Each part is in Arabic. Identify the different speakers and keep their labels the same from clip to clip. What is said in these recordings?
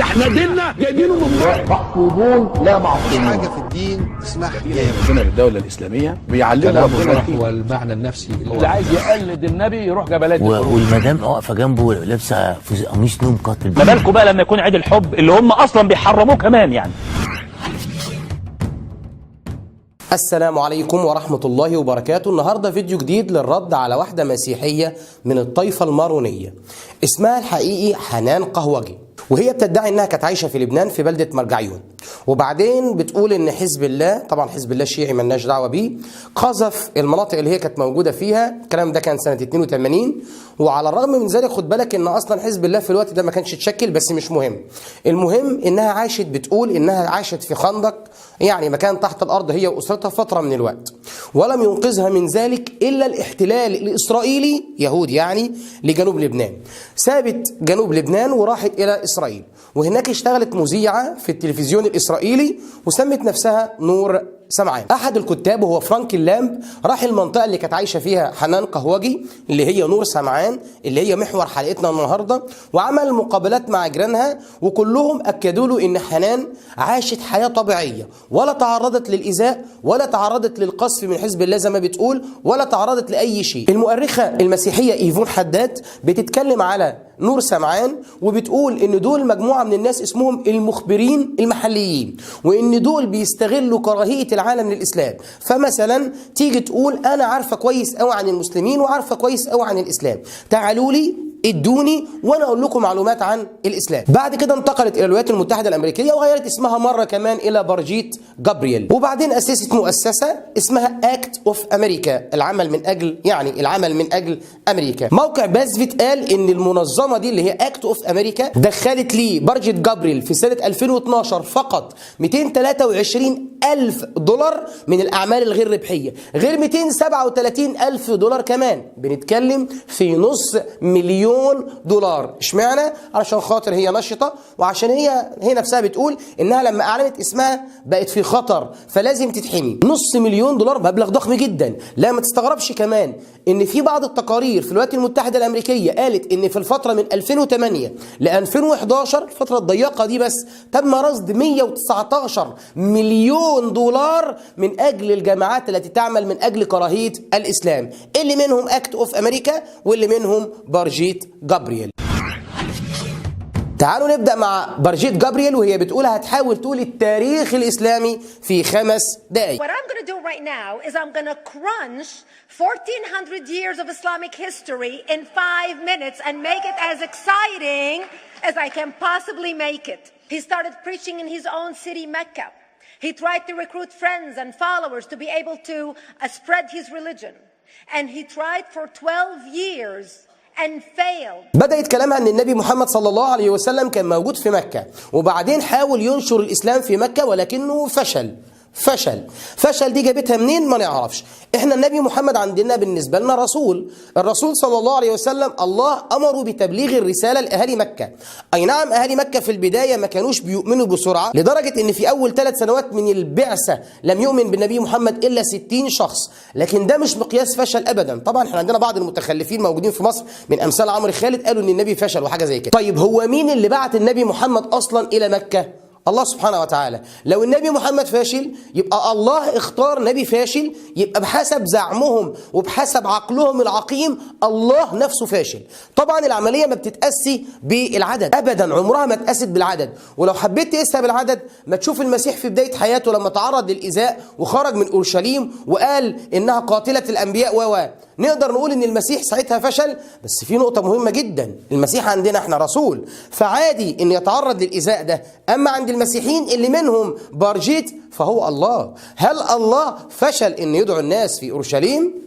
Speaker 1: احنا ديننا جايبينه من بره.
Speaker 2: محفوظون لا معصومون.
Speaker 3: حاجه في الدين اسمها حجاب.
Speaker 4: ربنا للدوله الاسلاميه بيعلمنا ربنا
Speaker 5: هو المعنى النفسي
Speaker 1: اللي عايز يقلد النبي يروح جبلات
Speaker 6: والمدام واقفه جنبه لابسه قميص نوم قاتل.
Speaker 7: ما بالكم بقى لما يكون عيد الحب اللي هم اصلا بيحرموه كمان يعني.
Speaker 8: السلام عليكم ورحمة الله وبركاته. النهاردة فيديو جديد للرد على واحدة مسيحية من الطائفة المارونية اسمها الحقيقي حنان قهوجي، وهي بتدعي انها كانت عايشة في لبنان في بلدة مرجعيون، وبعدين بتقول ان حزب الله، طبعا حزب الله الشيعي مالناش دعوة بيه، قذف المناطق اللي هي كانت موجودة فيها. الكلام ده كان سنة 82، وعلى الرغم من ذلك خد بالك ان اصلا حزب الله في الوقت ده ما كانش اتشكل، بس مش مهم. المهم انها عاشت، بتقول انها عاشت في خندق، يعني مكان تحت الارض هي واسرتها فترة من الوقت، ولم ينقذها من ذلك الا الاحتلال الاسرائيلي، يهود يعني، لجنوب لبنان. سابت جنوب لبنان وراحت الى اسرائيل، وهناك اشتغلت مذيعة في التلفزيون الاسرائيلي وسمت نفسها نور سمعان. احد الكتاب وهو فرانك اللامب راح المنطقه اللي كانت عايشه فيها حنان قهوجي اللي هي نور سمعان، اللي هي محور حلقتنا النهارده، وعمل مقابلات مع جيرانها، وكلهم اكدوا له ان حنان عاشت حياه طبيعيه، ولا تعرضت للايذاء، ولا تعرضت للقذف من حزب الله زي ما بتقول، ولا تعرضت لاي شيء. المؤرخه المسيحيه ايفون حداد بتتكلم على نور سمعان وبتقول ان دول مجموعه من الناس اسمهم المخبرين المحليين، وان دول بيستغلوا كراهيه العالم للاسلام. فمثلا تيجي تقول انا عارفه كويس قوي عن المسلمين وعارفه كويس قوي عن الاسلام، تعالوا لي ادوني وانا اقول لكم معلومات عن الاسلام. بعد كده انتقلت الى الولايات المتحده الامريكيه وغيرت اسمها مره كمان الى بارجيت جابريل، وبعدين اسست مؤسسه اسمها اكت اوف امريكا، العمل من اجل، يعني العمل من اجل امريكا. موقع بازفيت قال ان المنظمه دي اللي هي اكت اوف امريكا دخلت لي بارجيت جابريل في سنه 2012 فقط 223,000 دولار من الاعمال الغير ربحيه، غير 237,000 دولار كمان. بنتكلم في نص مليون دولار. اشمعنى؟ علشان خاطر هي نشطه، وعشان هي نفسها بتقول انها لما اعلنت اسمها بقت في خطر فلازم تتحمي. نص مليون دولار مبلغ ضخم جدا. لا ما تستغربش كمان ان في بعض التقارير في الولايات المتحده الامريكيه قالت ان في الفتره من 2008 ل 2011، الفتره الضيقه دي بس، تم رصد 119 مليون دولار من اجل الجماعات التي تعمل من اجل كراهيه الاسلام، اللي منهم اكت اوف امريكا واللي منهم بارجيت جابريل. تعالوا نبدأ مع بارجيت جابريل وهي بتقول هتحاول تقول التاريخ الإسلامي في 5 دقايق.
Speaker 9: What I'm going to do right now is I'm going to crunch 1400 years of Islamic history in 5 minutes and make it as exciting as I can possibly make it. He started preaching in his own city, Mecca. He tried to recruit friends and followers to be able to spread his religion. And he tried for 12 years.
Speaker 8: بدأت كلامها ان النبي محمد صلى الله عليه وسلم كان موجود في مكة، وبعدين حاول ينشر الإسلام في مكة ولكنه فشل. دي جابتها منين ما نعرفش. احنا النبي محمد عندنا بالنسبة لنا رسول، الرسول صلى الله عليه وسلم الله أمره بتبليغ الرسالة لأهالي مكة. أي نعم أهالي مكة في البداية ما كانوش بيؤمنوا بسرعة، لدرجة ان في أول 3 سنوات من البعثة لم يؤمن بالنبي محمد إلا 60 شخص، لكن ده مش مقياس فشل أبدا. طبعا احنا عندنا بعض المتخلفين موجودين في مصر من أمثال عمرو خالد قالوا ان النبي فشل وحاجة زي كده. طيب هو مين اللي بعت النبي محمد أصلا إلى مكة؟ الله سبحانه وتعالى. لو النبي محمد فاشل يبقى الله اختار نبي فاشل، يبقى بحسب زعمهم وبحسب عقلهم العقيم الله نفسه فاشل. طبعا العملية ما بتتقاسي بالعدد أبدا، عمرها ما اتقاست بالعدد. ولو حبيت تقيسها بالعدد ما تشوف المسيح في بداية حياته لما تعرض للإيذاء وخرج من أورشليم وقال إنها قاتلة الأنبياء نقدر نقول ان المسيح ساعتها فشل. بس في نقطة مهمة جدا، المسيح عندنا احنا رسول، فعادي ان يتعرض للإيذاء ده. اما عند المسيحيين اللي منهم بارجيت فهو الله. هل الله فشل ان يدعو الناس في اورشليم؟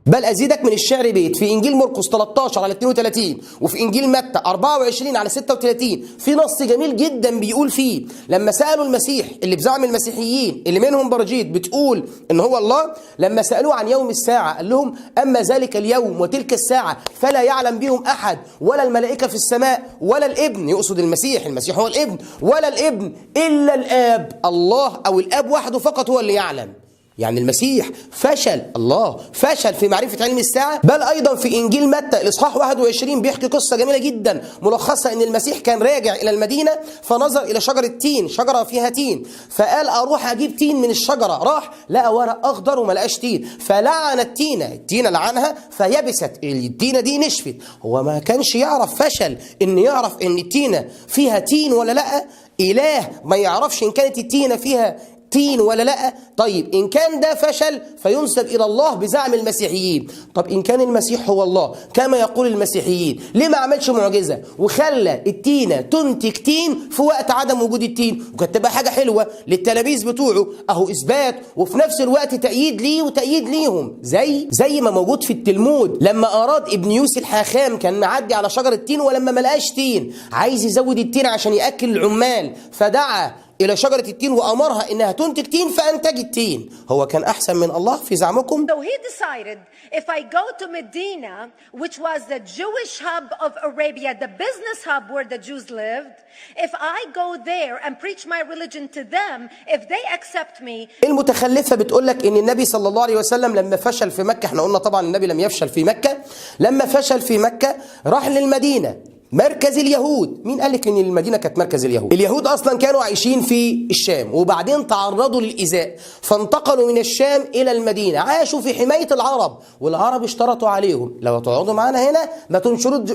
Speaker 8: بل أزيدك من الشعر بيت، في إنجيل مرقس 13 على 32 وفي إنجيل متى 24 على 36 في نص جميل جدا بيقول فيه لما سألوا المسيح اللي بزعم المسيحيين اللي منهم بارجيت بتقول إن هو الله، لما سألوه عن يوم الساعة قال لهم أما ذلك اليوم وتلك الساعة فلا يعلم بهم أحد ولا الملائكة في السماء ولا الابن، يقصد المسيح هو الابن، ولا الابن إلا الآب. الله أو الآب وحده فقط هو اللي يعلم. يعني المسيح فشل في معرفة علم الساعة. بل أيضا في إنجيل متى الإصحاح 21 بيحكي قصة جميلة جدا ملخصة، إن المسيح كان راجع إلى المدينة فنظر إلى شجرة تين، شجرة فيها تين، فقال أروح أجيب تين من الشجرة. راح لقى ورق أخضر وما لقاش تين، فلعن التينة لعنها فيبست، التينة دي نشفت. هو ما كانش يعرف، فشل إن يعرف إن التينة فيها تين ولا لأ. إله ما يعرفش إن كانت التينة فيها تين ولا لا. طيب إن كان ده فشل فينسب إلى الله بزعم المسيحيين. طب إن كان المسيح هو الله كما يقول المسيحيين، ليه ما عملش معجزة وخلى التينة تنتج تين في وقت عدم وجود التين؟ وكانت تبقى حاجة حلوة للتلاميذ بتوعه، أهو إثبات وفي نفس الوقت تأييد ليه وتأييد ليهم، زي ما موجود في التلمود لما أراد ابن يوسي الحاخام كان معدي على شجرة تين، ولما ما لقاش تين عايز يزود التين عشان يأكل العمال، فدعا إلى شجرة التين وأمرها إنها تنتج تين فأنتجت تين. هو كان أحسن من الله في زعمكم؟
Speaker 9: So he decided, if I go to Medina, which was the Jewish hub of Arabia, the business hub where the Jews lived, if I go there and preach my religion to them, if they accept me.
Speaker 8: المتخلفة بتقول لك إن النبي صلى الله عليه وسلم لما فشل في مكة، احنا قلنا طبعا النبي لم يفشل في مكة، لما فشل في مكة راح للمدينة مركز اليهود. مين قال لك ان المدينه كانت مركز اليهود؟ اليهود اصلا كانوا عايشين في الشام وبعدين تعرضوا للايذاء فانتقلوا من الشام الى المدينه، عاشوا في حمايه العرب والعرب اشترطوا عليهم لو تقعدوا معانا هنا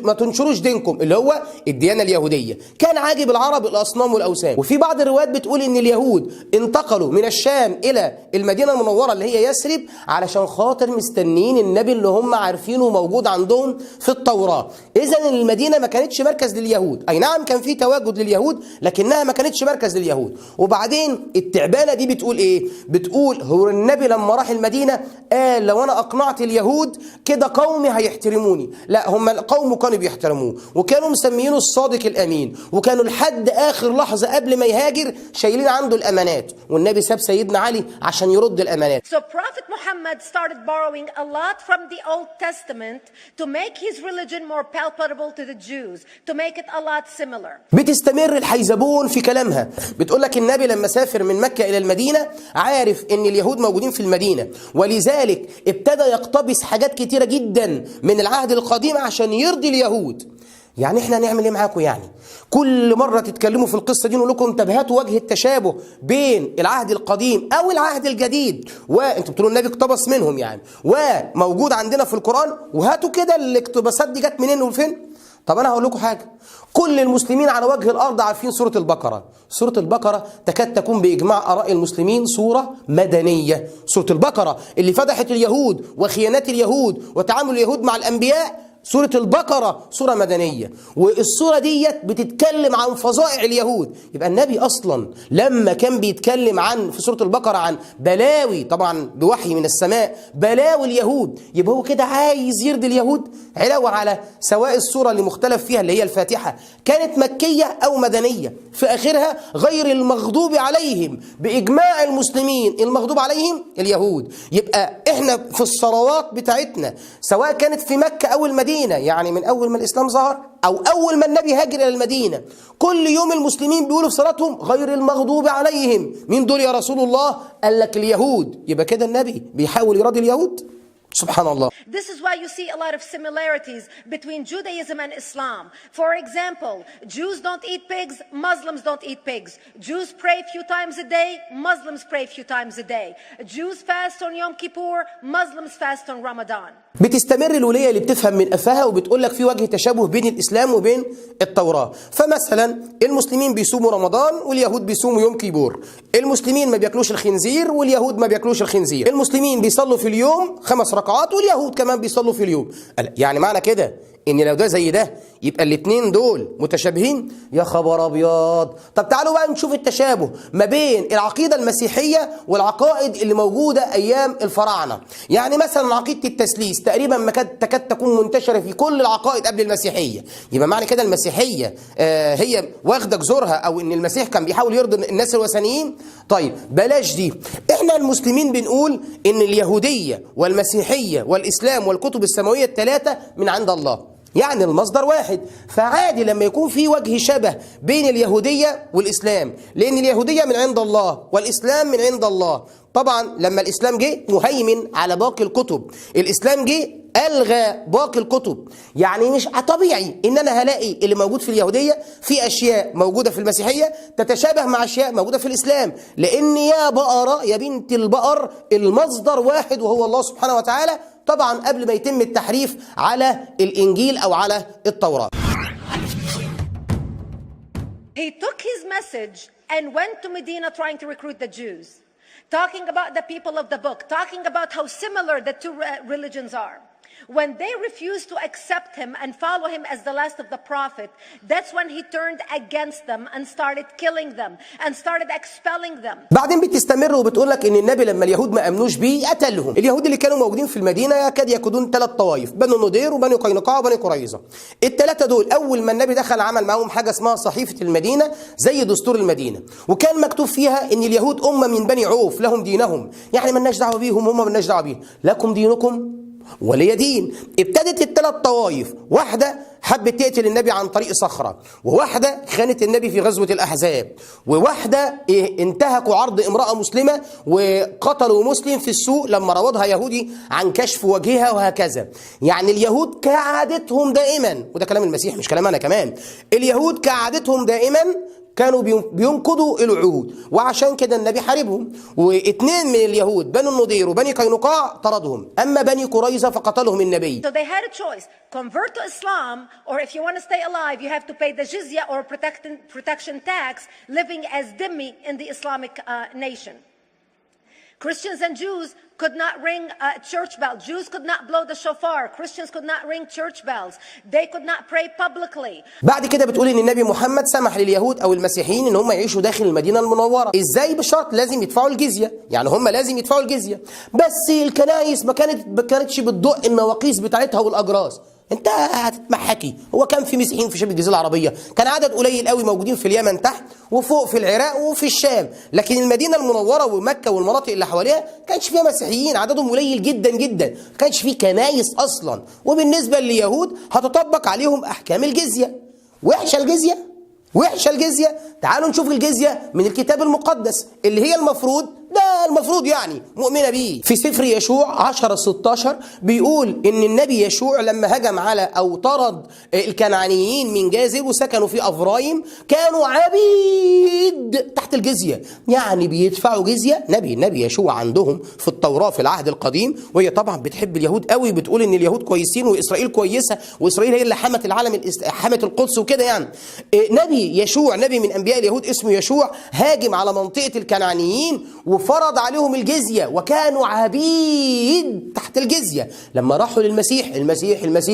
Speaker 8: ما تنشروش دينكم اللي هو الديانه اليهوديه. كان عاجب العرب الاصنام والاوثان. وفي بعض الروايات بتقول ان اليهود انتقلوا من الشام الى المدينه المنوره اللي هي يثرب علشان خاطر مستنين النبي اللي هم عارفينه موجود عندهم في التوراه. اذا المدينه ما كانتش مركز لليهود، اي نعم كان في تواجد لليهود لكنها ما كانتش مركز لليهود. وبعدين التعبانه دي بتقول ايه؟ بتقول هو النبي لما راح المدينه قال لو انا اقنعت اليهود كده قومي هيحترموني. لا، هم القوم كانوا بيحترموه وكانوا مسميينه الصادق الامين، وكانوا لحد اخر لحظه قبل ما يهاجر شايلين عنده الامانات، والنبي ساب سيدنا علي عشان يرد الامانات.
Speaker 9: So Prophet Muhammad started borrowing a lot from the Old Testament to make his religion more palpable to the Jews, to make it a lot similar.
Speaker 8: بتستمر الحيزبون في كلامها، بتقول لك النبي لما سافر من مكة إلى المدينة عارف إن اليهود موجودين في المدينة، ولذلك ابتدى يقتبس حاجات كتيرة جدا من العهد القديم عشان يرضي اليهود. يعني احنا هنعمل ايه معاكم؟ يعني كل مرة تتكلموا في القصة دي نقول لكم طب هاتوا وجه التشابه بين العهد القديم او العهد الجديد، وانتوا بتقولوا النبي اقتبس منهم يعني، وموجود عندنا في القرآن، وهاتوا كده الاقتباسات دي جت منين وفين. طب انا هقول لكم حاجة، كل المسلمين على وجه الارض عارفين سورة البقرة. سورة البقرة تكاد تكون باجماع اراء المسلمين سورة مدنية. سورة البقرة اللي فضحت اليهود وخيانات اليهود وتعامل اليهود مع الانبياء، سورة البقرة سورة مدنية، والسورة ديت بتتكلم عن فظائع اليهود. يبقى النبي أصلا لما كان بيتكلم عن في سورة البقرة عن بلاوي، طبعا بوحي من السماء، بلاوي اليهود، يبقى هو كده عايز يرضي اليهود. علاوة على سواء السورة اللي مختلف فيها اللي هي الفاتحة كانت مكية أو مدنية، في آخرها غير المغضوب عليهم، بإجماع المسلمين المغضوب عليهم اليهود. يبقى إحنا في الصلوات بتاعتنا سواء كانت في مكة أو المدينة، يعني من أول ما الإسلام ظهر أو أول ما النبي هاجر إلى المدينة، كل يوم المسلمين بيقولوا في صلاتهم غير المغضوب عليهم. مين دول يا رسول الله؟ قال لك اليهود. يبقى كده النبي بيحاول يراضي اليهود. سبحان الله.
Speaker 9: This is why you see a lot of similarities between Judaism and Islam. For example, Jews don't eat pigs, Muslims don't eat pigs. Jews pray a few times a day, Muslims pray a few times a day. Jews fast on Yom Kippur, Muslims fast on Ramadan.
Speaker 8: بتستمر الولية اللي بتفهم من قفاها وبتقول لك في وجه تشابه بين الإسلام وبين التوراة. فمثلا المسلمين بيصوموا رمضان واليهود بيصوموا يوم كيبور، المسلمين ما بياكلوش الخنزير واليهود ما بياكلوش الخنزير، المسلمين بيصلوا في اليوم 5 ركعات واليهود كمان بيصلوا في اليوم. يعني معنى كده ان لو ده زي ده يبقى الاثنين دول متشابهين؟ يا خبر ابيض. طب تعالوا بقى نشوف التشابه ما بين العقيده المسيحيه والعقائد اللي موجوده ايام الفراعنه. يعني مثلا عقيده التثليث تقريبا ما تكاد تكون منتشره في كل العقائد قبل المسيحيه. يبقى معنى كده المسيحيه هي واخده جذورها، او ان المسيح كان بيحاول يرضي الناس الوثنيين. طيب بلاش دي، احنا المسلمين بنقول ان اليهوديه والمسيحيه والاسلام والكتب السماويه الثلاثه من عند الله. يعني المصدر واحد. فعادي لما يكون في وجه شبه بين اليهودية والإسلام، لأن اليهودية من عند الله والإسلام من عند الله. طبعا لما الإسلام جه مهيمن على باقي الكتب، الإسلام جه ألغى باقي الكتب. يعني مش طبيعي إن أنا هلاقي اللي موجود في اليهودية في أشياء موجودة في المسيحية تتشابه مع أشياء موجودة في الإسلام، لأن يا بقرة يا بنت البقر المصدر واحد وهو الله سبحانه وتعالى، طبعا قبل ما يتم التحريف على الإنجيل أو على التوراة.
Speaker 9: He took his message and went to Medina trying to recruit the Jews, talking about the people of the book, talking about how similar the two religions are. When they refused to accept him and follow him as the last of the prophet, that's when he turned against them and started killing them and started expelling them.
Speaker 8: بعدين بتستمر وبتقول لك ان النبي لما اليهود ما امنوش بيه قتلهم. اليهود اللي كانوا موجودين في المدينه يكاد يكونون 3 طوائف، بنو النضير وبني قينقاع وبني قريظه. الثلاثه دول اول ما النبي دخل عمل معاهم حاجه اسمها صحيفه المدينه زي دستور المدينه، وكان مكتوب فيها ان اليهود امه من بني عوف لهم دينهم، يعني مالناش دعوه بيهم، هم مالناش دعوه بيهم، لكم دينكم ولي دين. ابتدت ال3 طوائف، واحدة حبت تقتل النبي عن طريق صخرة، وواحدة خانت النبي في غزوة الأحزاب، وواحدة انتهكوا عرض امرأة مسلمة وقتلوا مسلم في السوق لما راودها يهودي عن كشف وجهها، وهكذا. يعني اليهود كعادتهم دائما، وده كلام المسيح مش كلام أنا كمان، اليهود كعادتهم دائما كانوا بينقضوا العهود، وعشان كده النبي حاربهم. واثنين من اليهود بنو النضير وبني قينقاع طردهم، اما بني قريظه فقتلهم النبي.
Speaker 9: So they had a choice: convert to Islam, or if you want to stay alive, you have to pay the jizya or protection tax, living as dhimmi in the Islamic nation. Christians and Jews could not ring church bells. Jews could not blow the shofar. Christians could not ring church bells. They could not pray publicly.
Speaker 8: بعد كده بتقول ان النبي محمد سمح لليهود او المسيحيين ان هم يعيشوا داخل المدينه المنوره. ازاي؟ بشرط لازم يدفعوا الجزيه، يعني هم لازم يدفعوا الجزيه. بس الكنائس ما كانتش بتدق المواقيس بتاعتها والاجراس. انت هتتمحكي. هو كان في مسيحيين في شبه الجزيره العربيه، كان عدد قليل قوي موجودين في اليمن تحت، وفوق في العراق وفي الشام، لكن المدينه المنوره ومكه والمناطق اللي حواليها كانش فيها مسيحيين، عددهم قليل جدا جدا، ما كانش فيه كنايس اصلا. وبالنسبه لليهود هتطبق عليهم احكام الجزيه. وحشه الجزيه، وحشه الجزيه. تعالوا نشوف الجزيه من الكتاب المقدس اللي هي المفروض يعني مؤمنه بيه. في سفر يشوع 10:16 بيقول ان النبي يشوع لما هجم على او طرد الكنعانيين من جازر وسكنوا في افرايم كانوا عبيد تحت الجزيه، يعني بيدفعوا جزيه. النبي يشوع عندهم في التوراه في العهد القديم، وهي طبعا بتحب اليهود قوي، بتقول ان اليهود كويسين واسرائيل كويسه، واسرائيل هي اللي حمت العالم، حمت القدس وكده. يعني نبي يشوع، نبي من انبياء اليهود اسمه يشوع، هاجم على منطقه الكنعانيين وفرض عليهم الجزية، وكانوا عبيد تحت الجزية. لما راحوا للمسيح،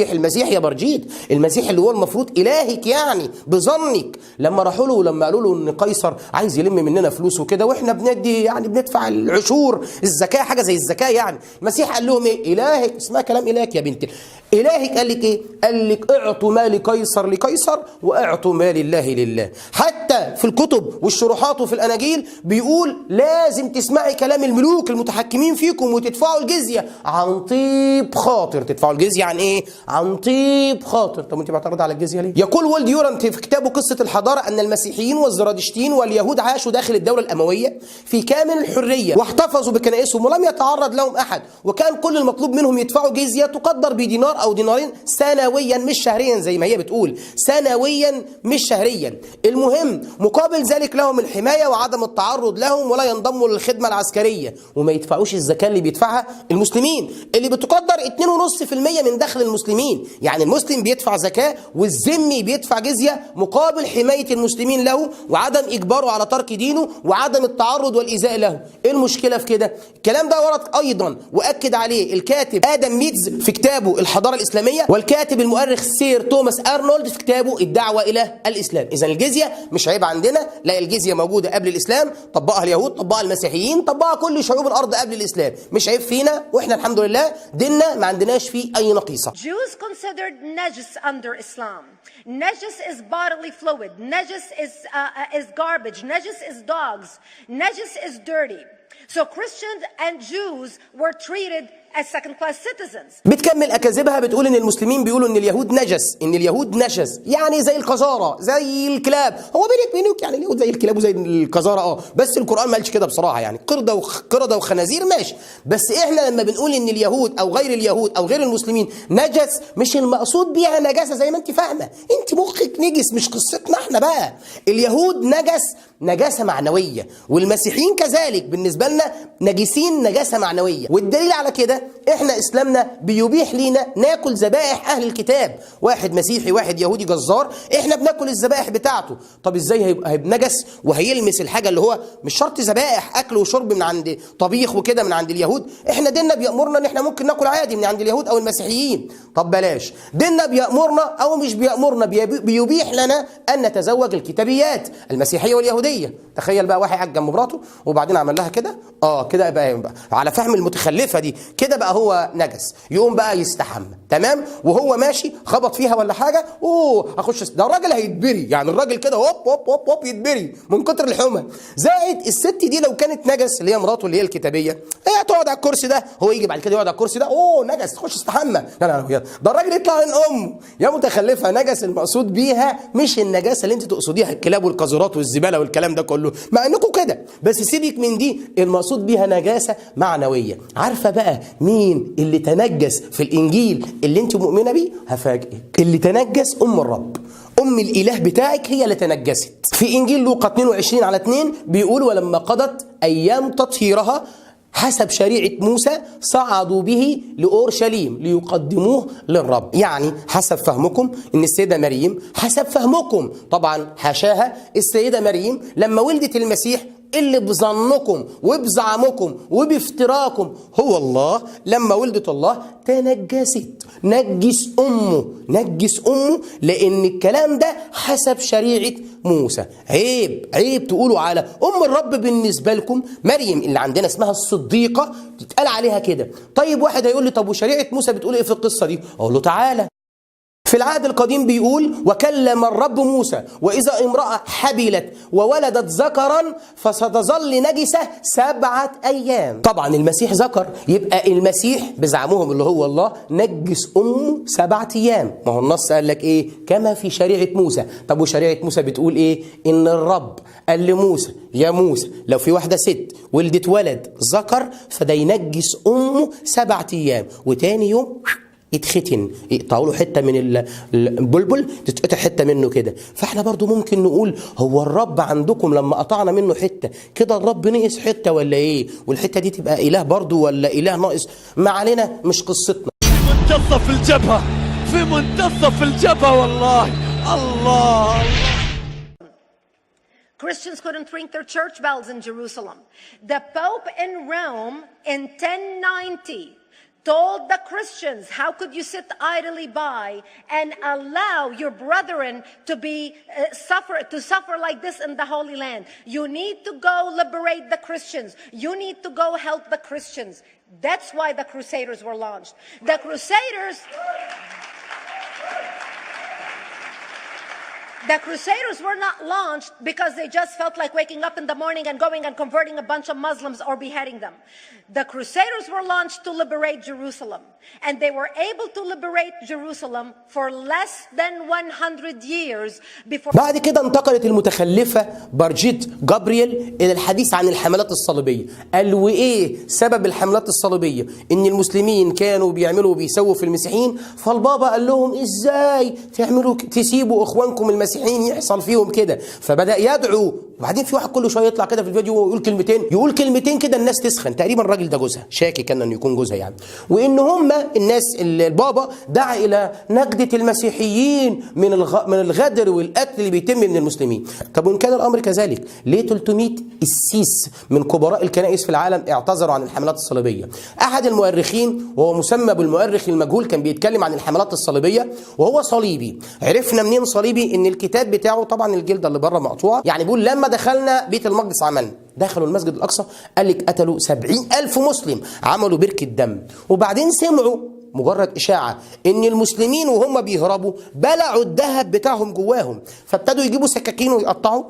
Speaker 8: المسيح يا بارجيت، المسيح اللي هو المفروض إلهك يعني بظنك، لما راحوا له ولما قالوا له ان قيصر عايز يلم مننا فلوس وكده، واحنا بندي يعني بندفع العشور، الزكاة، حاجة زي الزكاة يعني، المسيح قال لهم ايه؟ إلهك، اسمها كلام إلهك يا بنت، إلهك قال لك ايه؟ قال لك اعطوا ما لقيصر لقيصر واعطوا ما لله لله. حتى في الكتب والشروحات وفي الأناجيل بيقول لازم تسمعي كلام الملوك المتحكمين فيكم وتدفعوا الجزية عن طيب خاطر. تدفعوا الجزية عن ايه؟ عن طيب خاطر. طب انت معترضة على الجزية ليه؟ يقول والد يورنت في كتابه قصة الحضارة ان المسيحيين والزرادشتيين واليهود عاشوا داخل الدولة الأموية في كامل الحرية، واحتفظوا بكنائسهم ولم يتعرض لهم أحد، وكان كل المطلوب منهم يدفعوا جزية تقدر بدينار أو دينارين سنويا، مش شهريا زي ما هي بتقول، سنويا مش شهريا. المهم مقابل ذلك لهم الحماية وعدم التعرض لهم، ولا ينضموا للخدمة العسكرية، وما يدفعوش الزكاة اللي بيدفعها المسلمين، اللي بتقدر 2.5% من دخل المسلمين. يعني المسلم بيدفع زكاة والذمي بيدفع جزية مقابل حماية المسلمين له، وعدم إجباره على ترك دينه، وعدم التعرض والإيذاء له. إيه المشكلة في كده؟ الكلام ده ورد أيضا وأكد عليه الكاتب آدم ميدز في كتابه الحضارة الإسلامية، والكاتب المؤرخ سير توماس أرنولد في كتابه الدعوة إلى الإسلام. إذن الجزية مش عيب عندنا، لا، الجزية موجودة قبل الإسلام، طبقها اليهود، طبقها المسيحيين، طبقها كل شعوب الأرض قبل الإسلام، مش عيب فينا، وإحنا الحمد لله ديننا ما عندناش فيه أي نقيصة.
Speaker 9: Jews considered najis under Islam. Najis is bodily fluid. Najis is garbage. Najis is dogs. Najis is dirty. So Christians and Jews were treated as second-class citizens.
Speaker 8: بتكمل اكاذيبها بتقول ان المسلمين بيقولوا ان اليهود نجس، ان اليهود نجس يعني زي القذاره زي الكلاب. هو بينك يعني اليهود زي الكلاب وزي القذاره بس القران ما قالش كده بصراحه، يعني قرده وخنازير ماشي، بس احنا لما بنقول ان اليهود او غير اليهود او غير المسلمين نجس مش المقصود بيها نجاسه زي ما انت فاهمه، انت مخك نجس مش قصتنا احنا بقى. اليهود نجس نجاسه معنويه، والمسيحيين كذلك بالنسبه لنا نجسين نجاسه معنويه، والدليل على كده احنا اسلامنا بيبيح لينا ناكل ذبائح اهل الكتاب، واحد مسيحي واحد يهودي جزار احنا بناكل الذبائح بتاعته. طب ازاي هيبقى نجس وهيلمس الحاجه اللي هو مش شرط ذبائح، اكل وشرب من عند طبيخ وكده من عند اليهود؟ احنا ديننا بيامرنا ان احنا ممكن ناكل عادي من عند اليهود او المسيحيين. طب بلاش ديننا بيامرنا او مش بيامرنا، بيبيح لنا ان نتزوج الكتابيات المسيحيه واليهوديه. تخيل بقى واحد قاعد جنب مراته وبعدين عمل لها كده كده يبقى على فهم المتخلفه دي كده بقى هو نجس، يقوم بقى يستحمى تمام وهو ماشي خبط فيها ولا حاجه اخش ده الراجل هيتبري، يعني الراجل كده هوب هوب هوب هوب يتبري من كتر الحمى. زائد الست دي لو كانت نجس اللي هي مراته اللي هي الكتابيه هي تقعد على الكرسي ده، هو يجي بعد كده يقعد على الكرسي ده نجس تخش استحمى. لا ده الراجل يطلع من امه يا متخلفه. نجس المقصود بيها مش النجاسه اللي انت تقصديها الكلاب والقاذورات والزباله والكلام ده كله، مع انكم كده، بس سيبك من دي، المقصود بيها نجاسه معنويه. عارفه بقى مين اللي تنجس في الانجيل اللي انت مؤمنه بيه؟ هفاجئك، اللي تنجس الرب، الاله بتاعك هي اللي تنجست. في انجيل لوقا 22:2 بيقول ولما قضت ايام تطهيرها حسب شريعة موسى صعدوا به لأورشليم ليقدموه للرب. يعني حسب فهمكم ان السيدة مريم، حسب فهمكم طبعا حاشاها، السيدة مريم لما ولدت المسيح اللي بظنكم وبزعمكم وبافتراكم هو الله، لما ولدت الله تنجست، نجس أمه لأن الكلام ده حسب شريعة موسى. عيب تقولوا على الرب بالنسبة لكم مريم اللي عندنا اسمها الصديقة بتتقال عليها كده. طيب واحد هيقول لي طب وشريعة موسى بتقول ايه في القصة دي؟ أقول له تعالى، في العهد القديم بيقول وكلم الرب موسى وإذا امرأة حبلت وولدت ذكرا فستظل نجسة 7 أيام. طبعا المسيح ذكر، يبقى المسيح بزعمهم اللي هو الله نجس أمه 7 أيام. ما هو النص قال لك إيه؟ كما في شريعة موسى. طب وشريعة موسى بتقول إيه؟ إن الرب قال لموسى يا موسى لو في واحدة ست ولدت ولد ذكر فده ينجس أمه 7 أيام، وتاني يوم يتختن، يقطعوا له حته من البلبل تتقطع حته منه كده. فاحنا برضو ممكن نقول هو الرب عندكم لما قطعنا منه حته كده الرب نقص حته ولا ايه؟ والحته دي تبقى اله برضو ولا اله ناقص؟ ما علينا مش قصتنا.
Speaker 3: في منتصف الجبهه والله. الله
Speaker 9: Christians couldn't ring their church bells in Jerusalem. The Pope in Rome in 1090 told the Christians, how could you sit idly by and allow your brethren to be suffer like this in the Holy Land? You need to go liberate the Christians. You need to go help the Christians. That's why the Crusaders were launched. The Crusaders were not launched because they just felt like waking up in the morning and going and converting a bunch of Muslims or beheading them. The Crusaders were launched to liberate Jerusalem, and they were able to liberate Jerusalem for less than 100 years before.
Speaker 8: بعد كده انتقلت المتخلفة بارجيت جابريل إلى الحديث عن الحملات الصليبية. قال وإيه سبب الحملات الصليبية؟ إن المسلمين كانوا بيعملوا بيسووا في المسيحيين، فالبابا قال لهم إزاي تعملوا تسيبوا إخوانكم المسيحيين يحصل فيهم كده؟ فبدأ يدعو. وبعدين في واحد كل شويه يطلع كده في الفيديو ويقول كلمتين كده الناس تسخن. تقريبا الراجل ده جوزها، شاكي كان انه يكون جوزها يعني. وان هم الناس البابا دعا الى نجدة المسيحيين من الغدر والقتل اللي بيتم من المسلمين. طب وان كان الامر كذلك ليه 300 قسيس من كبراء الكنائس في العالم اعتذروا عن الحملات الصليبيه؟ احد المؤرخين وهو مسمى بالمؤرخ المجهول كان بيتكلم عن الحملات الصليبيه وهو صليبي. عرفنا منين صليبي؟ ان الكتاب بتاعه طبعا الجلده اللي بره مقطوعه، يعني بيقول لما دخلنا بيت المقدس عملنا، دخلوا المسجد الأقصى قال لك قتلوا 70,000 مسلم، عملوا بركة دم. وبعدين سمعوا مجرد إشاعة إن المسلمين وهم بيهربوا بلعوا الذهب بتاعهم جواهم، فابتدوا يجيبوا سكاكين ويقطعوا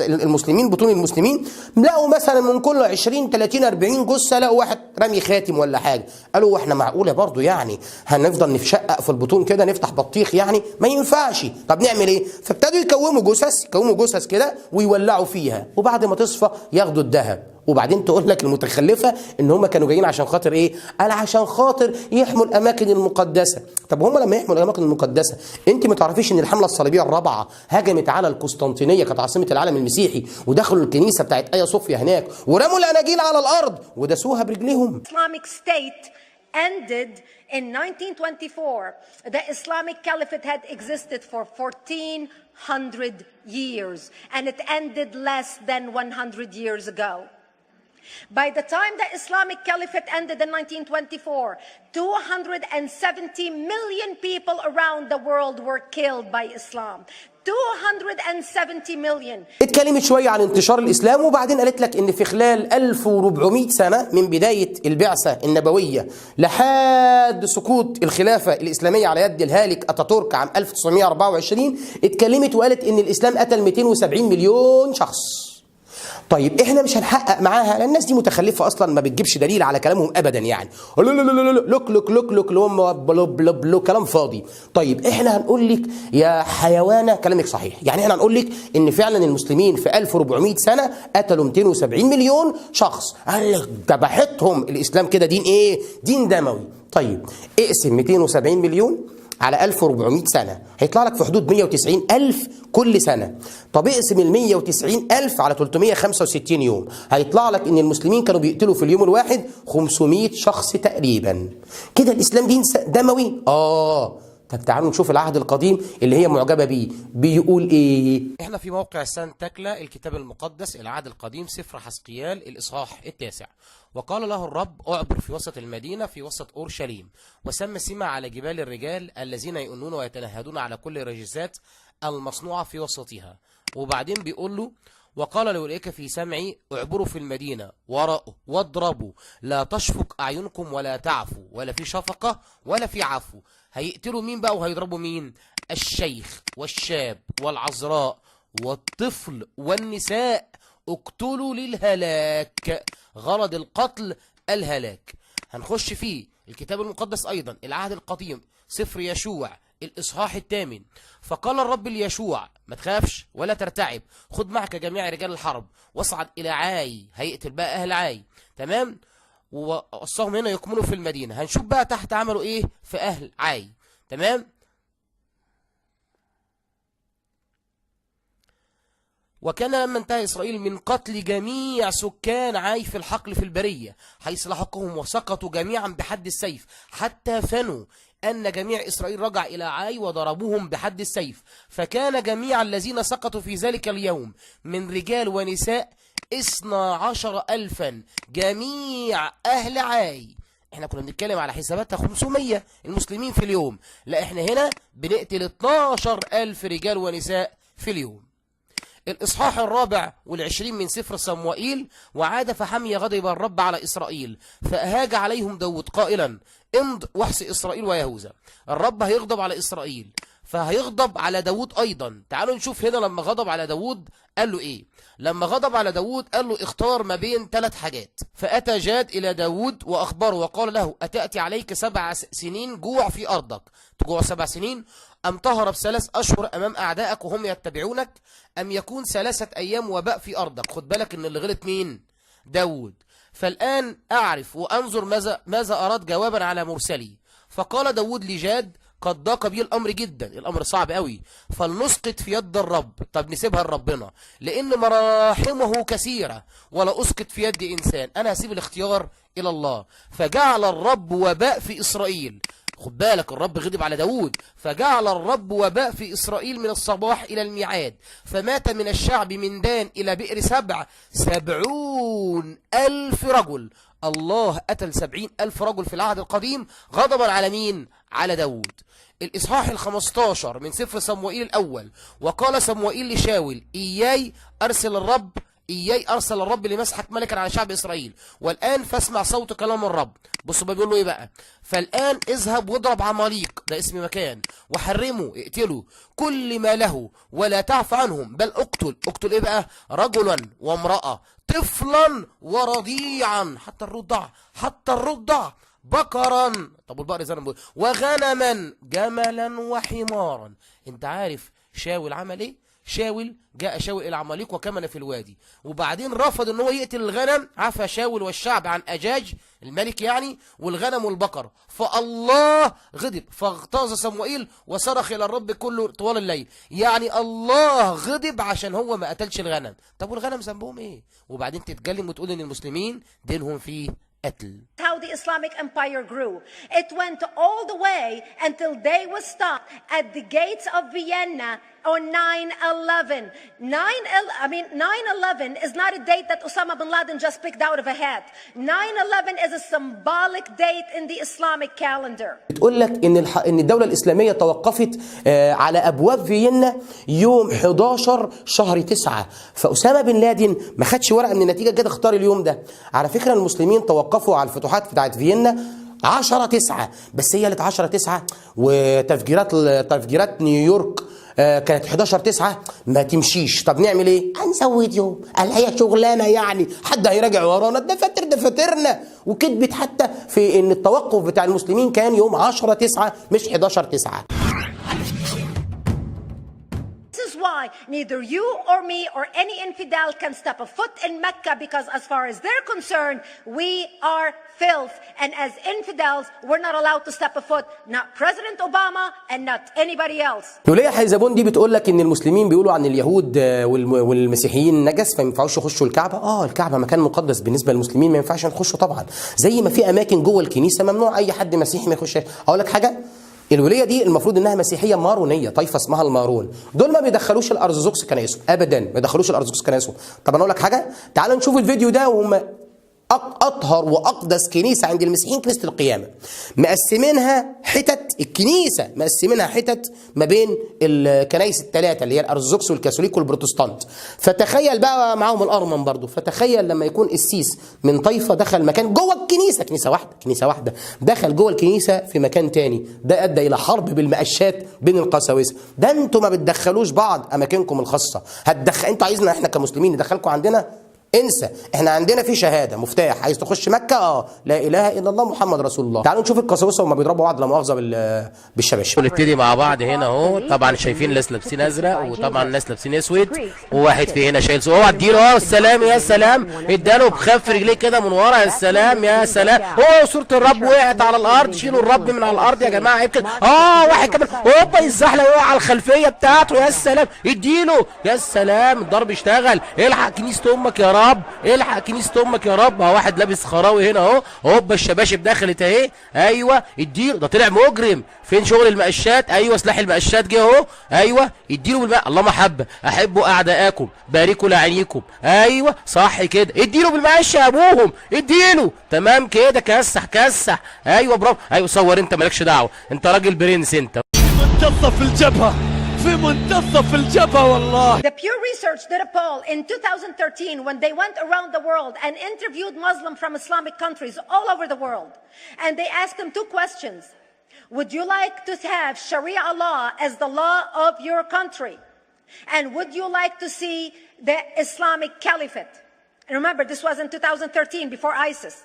Speaker 8: المسلمين بطون المسلمين لقوا مثلا من كل 20 30 40 جثه لقوا واحد رامي خاتم ولا حاجه. قالوا واحنا معقوله برضو يعني هنفضل نشقق في البطون كده نفتح بطيخ يعني ما ينفعش. طب نعمل ايه؟ فابتدوا يكوموا جثث كده ويولعوا فيها وبعد ما تصفى ياخدوا الذهب. وبعدين تقول لك المتخلفه ان هم كانوا جايين عشان خاطر ايه؟ قال عشان خاطر يحموا الاماكن المقدسه. طب هم لما يحموا الاماكن المقدسه انت ما تعرفيش ان الحمله الصليبيه الرابعه هجمت على القسطنطينيه كانت عاصمه العالم المسيحي ودخلوا الكنيسه بتاعت ايا صوفيا هناك ورموا الاناجيل على الارض ودسوها برجليهم.
Speaker 9: Islamic State ended in 1924. The Islamic Caliphate had existed for 1400 years and it ended less than 100 years ago. By the time the Islamic Caliphate ended in 1924, 270 million people around the world were killed by Islam. 270 million.
Speaker 8: اتكلمت شويه عن انتشار الاسلام وبعدين قالت لك ان في خلال 1400 سنه من بدايه البعثه النبويه لحد سقوط الخلافه الاسلاميه على يد الهالك اتاتورك عام 1924 اتكلمت وقالت ان الاسلام قتل 270 مليون شخص. طيب احنا مش هنحقق معاها لان الناس دي متخلفه اصلا ما بتجيبش دليل على كلامهم ابدا يعني لوك كلام فاضي. طيب احنا هنقول لك يا حيوانة كلامك صحيح، يعني احنا هنقول لك ان فعلا المسلمين في 1400 سنه قتلوا 270 مليون شخص. قال لك ذبحتهم الاسلام كده دين ايه؟ دين دموي. طيب اقسم 270 مليون على 1400 سنة هيطلع لك في حدود 190 ألف كل سنة. طب اقسم ال 190 ألف على 365 يوم هيطلع لك إن المسلمين كانوا بيقتلوا في اليوم الواحد 500 شخص تقريبا. كده الإسلام دين دموي؟ طب تعالوا نشوف العهد القديم اللي هي معجبة بيه بيقول ايه.
Speaker 5: احنا في موقع سانتاكلا الكتاب المقدس العهد القديم سفر حسقيال الاصحاح 9. وقال له الرب اعبر في وسط المدينة في وسط اورشليم وسم سمة على جبال الرجال الذين يؤنون ويتنهدون على كل الرجزات المصنوعة في وسطها. وبعدين بيقول له وقال لأولئك في سمعي اعبروا في المدينة ورأوا واضربوا لا تشفق أعينكم ولا تعفوا ولا في شفقة ولا في عفو. هيقتلوا مين بقى وهيضربوا مين؟ الشيخ والشاب والعذراء والطفل والنساء. اقتلوا للهلاك. غرض القتل الهلاك. هنخش فيه الكتاب المقدس أيضا العهد القديم سفر يشوع الإصحاح 8. فقال الرب ليشوع ما تخافش ولا ترتعب، خد معك جميع رجال الحرب واصعد إلى عاي. هيقتل بقى أهل عاي، تمام؟ ووصاهم هنا يكمنوا في المدينة. هنشوف بقى تحت عملوا إيه في أهل عاي، تمام؟ وكان لما انتهى إسرائيل من قتل جميع سكان عاي في الحقل في البرية حيث لحقهم وسقطوا جميعا بحد السيف حتى فنوا أن جميع إسرائيل رجع إلى عاي وضربوهم بحد السيف. فكان جميع الذين سقطوا في ذلك اليوم من رجال ونساء 12,000 جميع أهل عاي. احنا كنا بنتكلم على حساباتها 500 المسلمين في اليوم، لا احنا هنا بنقتل 12,000 رجال ونساء في اليوم. الإصحاح 24 من سفر صموئيل. وعاد فحمي غضب الرب على إسرائيل فأهاج عليهم داود قائلا امض واحص إسرائيل ويهوذا. الرب هيغضب على إسرائيل فهيغضب على داود أيضا. تعالوا نشوف هنا لما غضب على داود قال له إيه. لما غضب على داود قال له اختار ما بين 3 حاجات. فأتى جاد إلى داود وأخبره وقال له أتأتي عليك 7 سنين جوع في أرضك، تجوع 7 سنين، أم تهرب 3 أشهر أمام أعدائك وهم يتبعونك، أم يكون 3 أيام وباء في أرضك. خد بالك إن اللي غلط مين؟ داود. فالآن أعرف وأنظر ماذا أراد جوابا على مرسلي. فقال داود لجاد قد ضاق بي الأمر جدا، الأمر صعب قوي، فلنسقط في يد الرب. طب نسيبها لربنا لأن مراحمه كثيرة، ولا أسقط في يد إنسان. أنا هسيب الاختيار إلى الله. فجعل الرب وباء في إسرائيل. خد بالك الرب غضب على داود. فجعل الرب وباء في إسرائيل من الصباح إلى الميعاد، فمات من الشعب من دان إلى بئر 70,000 رجل. الله قتل 70,000 رجل في العهد القديم غضبا على مين؟ على داود. الإصحاح 15 من سفر صموئيل الأول. وقال صموئيل لشاول إياي أرسل الرب إياي أرسل الرب لمسحك ملكا على شعب إسرائيل، والآن فاسمع صوت كلام الرب. بصوا بقى بيقول له إيه بقى؟ فالآن اذهب واضرب عماليق، ده اسم مكان، وحرمه، اقتله كل ما له، ولا تعف عنهم، بل اقتل إيه بقى؟ رجلا وامرأة، طفلا ورضيعا، حتى الرضع، بقرا، طب والبقر زي ما بقول، وغنما، جملا وحمارا. انت عارف شاول عمل ايه؟ جاء شاول الى عماليق وكمن في الوادي، وبعدين رفض ان هو يقتل الغنم، عفى شاول والشعب عن اجاج الملك يعني والغنم والبقر، فالله غضب، فاغتاظ صموئيل وصرخ الى الرب كله طوال الليل. يعني الله غضب عشان هو ما قتلش الغنم. طب والغنم ذنبهم ايه؟ وبعدين تتكلم وتقول ان المسلمين دينهم فيه قتل.
Speaker 9: How the Islamic empire grew. It went all the way until they was stopped at the gates of Vienna on 9/11. 9/11 is not a date that Osama bin Laden just picked out of a hat. 9/11 is a symbolic date in the Islamic calendar.
Speaker 8: بتقول لك ان الدولة الإسلامية توقفت على أبواب فيينا يوم 11 شهر 9، فأسامة بن لادن ما خدش ورقة من النتيجة، جت اختار اليوم ده. على فكرة المسلمين توقفوا على الفتوحات بتاعت فيينا 10/9، بس هي اللي 10/9، وتفجيرات نيويورك كانت 11/9 ما تمشيش. طب نعمل ايه؟ هنزود يوم، قال هي شغلانه يعني، حد هيراجع ورانا؟ ده فاترنا. وكذبت حتى في ان التوقف بتاع المسلمين كان يوم 10/9 مش 11/9.
Speaker 9: This is why neither you or me or any infidel can step a foot in Mecca, because as far as they're concerned, we are filth. And as infidels, we're not allowed to step a foot. Not President Obama and not anybody else.
Speaker 8: يوليا حيزبون دي بتقول لك ان المسلمين بيقولوا عن اليهود والمسيحيين نجس، فما ينفعوش يخشوا الكعبه. الكعبه مكان مقدس بالنسبه للمسلمين، ما ينفعش نخشوا طبعا، زي ما في اماكن جوه الكنيسه ممنوع اي حد مسيحي ما يخشش. اقول لك حاجه، الوليه دي المفروض انها مسيحيه مارونيه، طائفه اسمها المارون، دول ما بيدخلوش الارثوذكس كنايسهم ابدا، ما بيدخلوش الارثوذكس كنايسهم. طب انا اقول لك حاجه، تعالوا نشوف الفيديو ده، وهم اطهر واقدس كنيسه عند المسيحيين كنيسه القيامه، مقسمينها حتت، الكنيسه مقسمينها حتت ما بين الكنايس الثلاثه اللي هي الارثوذكس والكاثوليك والبروتستانت. فتخيل بقى معاهم الارمن برضو، فتخيل لما يكون قسيس من طائفه دخل مكان جوه الكنيسه، كنيسه واحده دخل جوه الكنيسه في مكان تاني، ده ادى الى حرب بالمقشات بين القساوسه. ده انتوا ما بتدخلوش بعض اماكنكم الخاصه، انتوا عايزنا احنا كمسلمين ندخلكم عندنا؟ انسى، احنا عندنا في شهاده مفتاح، عايز تخش مكه لا اله الا الله محمد رسول الله. تعالوا نشوف القساوسه وهم بيضربوا بعض لا مؤاخذه بالشباشب.
Speaker 5: نبتدي مع بعض هنا اهو، طبعا شايفين ناس لابسين ازرق وطبعا ناس لابسين اسود، وواحد في هنا شايل اوعى اديله السلام يا سلام، اداله بخف رجليه كده من ورا، يا سلام يا سلام، صوره الرب وقعت على الارض، شيلوا الرب من على الارض يا جماعه، عيب كده. واحد كمان يزحلق يقع على الخلفيه بتاعته، يا سلام اديله، يا سلام الضرب اشتغل. الحق كنيسه امك يا رب، الحق كنيسه امك يا رب. واحد لابس خراوي هنا اهو، الشباشب دخلت اهي، ايوه اديله، ده طلع مجرم. فين شغل المقشات؟ ايوه سلاح المقشات جه اهو، ايوه اديله بالماء، اللهم حبه احبوا اعداءكم باركوا لعينيكم، ايوه صح كده، اديله بالمقش يا ابوهم، اديله تمام كده، كسح، ايوه برافو، ايوه صور انت مالكش دعوه، انت راجل برنس انت.
Speaker 3: منتصف الجبهه، في منتصف الجبهه والله.
Speaker 9: The Pew Research did a poll in 2013 when they went around the world and interviewed Muslims from Islamic countries all over the world. And they asked them two questions. Would you like to have Sharia law as the law of your country? And would you like to see the Islamic Caliphate? And remember, this was in 2013, before ISIS.